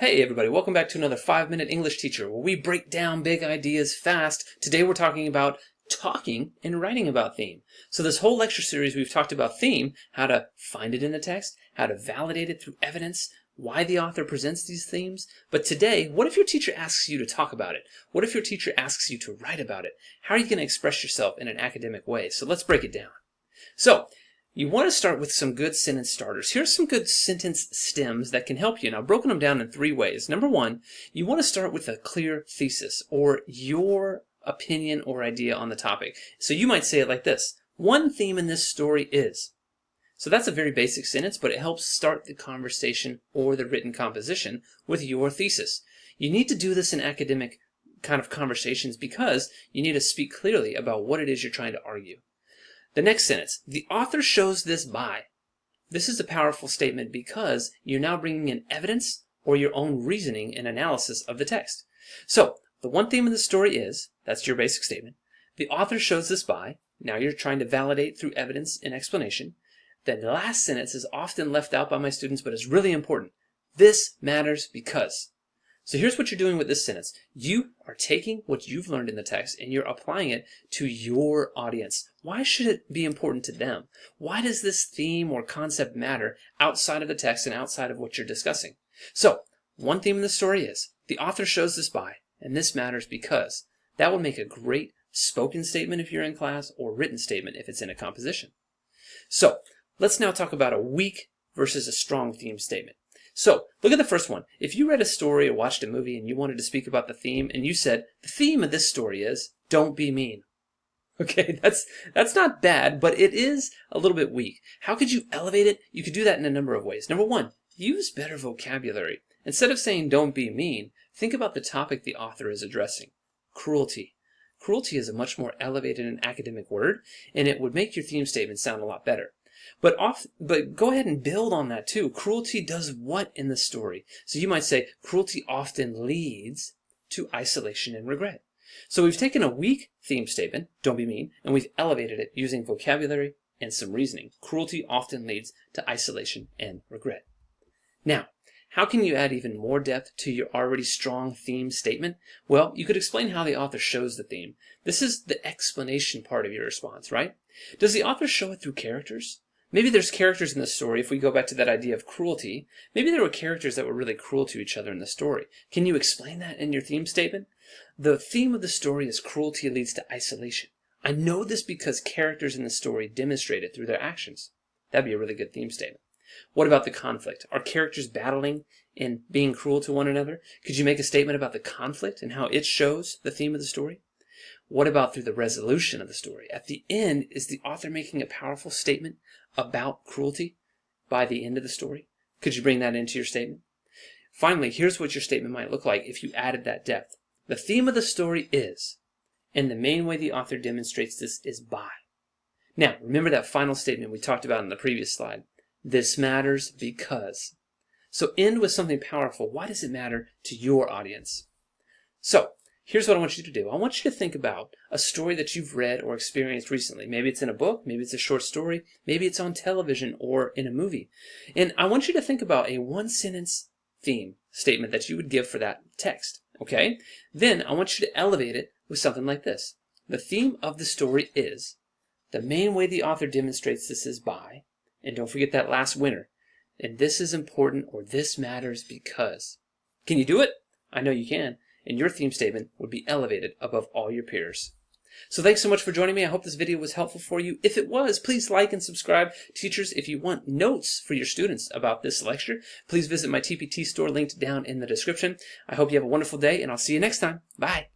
Hey everybody, welcome back to another 5-Minute English Teacher where we break down big ideas fast. Today we're talking about talking and writing about theme. So this whole lecture series we've talked about theme, how to find it in the text, how to validate it through evidence, why the author presents these themes. But today, what if your teacher asks you to talk about it? What if your teacher asks you to write about it? How are you going to express yourself in an academic way? So let's break it down. So, you want to start with some good sentence starters. Here's some good sentence stems that can help you. Now, I've broken them down in 3 ways. Number 1, you want to start with a clear thesis or your opinion or idea on the topic. So you might say it like this: one theme in this story is. So that's a very basic sentence, but it helps start the conversation or the written composition with your thesis. You need to do this in academic kind of conversations because you need to speak clearly about what it is you're trying to argue. The next sentence, the author shows this by. This is a powerful statement because you're now bringing in evidence or your own reasoning and analysis of the text. So, the one theme of the story is, that's your basic statement. The author shows this by. Now you're trying to validate through evidence and explanation. The last sentence is often left out by my students, but is really important. This matters because. So here's what you're doing with this sentence. You are taking what you've learned in the text and you're applying it to your audience. Why should it be important to them? Why does this theme or concept matter outside of the text and outside of what you're discussing? So, one theme in the story is, the author shows this by, and this matters because. That will make a great spoken statement if you're in class, or written statement if it's in a composition. So, let's now talk about a weak versus a strong theme statement. So, look at the first one. If you read a story or watched a movie and you wanted to speak about the theme, and you said, the theme of this story is, don't be mean. Okay, that's not bad, but it is a little bit weak. How could you elevate it? You could do that in a number of ways. Number 1, use better vocabulary. Instead of saying don't be mean, think about the topic the author is addressing. Cruelty. Cruelty is a much more elevated and academic word, and it would make your theme statement sound a lot better. But go ahead and build on that too. Cruelty does what in the story? So you might say, cruelty often leads to isolation and regret. So we've taken a weak theme statement, don't be mean, and we've elevated it using vocabulary and some reasoning. Cruelty often leads to isolation and regret. Now, how can you add even more depth to your already strong theme statement? Well, you could explain how the author shows the theme. This is the explanation part of your response, right? Does the author show it through characters? Maybe there's characters in the story, if we go back to that idea of cruelty, maybe there were characters that were really cruel to each other in the story. Can you explain that in your theme statement? The theme of the story is cruelty leads to isolation. I know this because characters in the story demonstrate it through their actions. That'd be a really good theme statement. What about the conflict? Are characters battling and being cruel to one another? Could you make a statement about the conflict and how it shows the theme of the story? What about through the resolution of the story? At the end, is the author making a powerful statement about cruelty by the end of the story? Could you bring that into your statement? Finally, here's what your statement might look like if you added that depth. The theme of the story is, and the main way the author demonstrates this is by. Now, remember that final statement we talked about in the previous slide. This matters because. So end with something powerful. Why does it matter to your audience? So, here's what I want you to do. I want you to think about a story that you've read or experienced recently. Maybe it's in a book, maybe it's a short story, maybe it's on television or in a movie. And I want you to think about a one-sentence theme statement that you would give for that text. Okay? Then I want you to elevate it with something like this. The theme of the story is, the main way the author demonstrates this is by, and don't forget that last winner, and this is important or this matters because. Can you do it? I know you can. And your theme statement would be elevated above all your peers. So thanks so much for joining me. I hope this video was helpful for you. If it was, please like and subscribe. Teachers, if you want notes for your students about this lecture, please visit my TPT store linked down in the description. I hope you have a wonderful day, and I'll see you next time. Bye.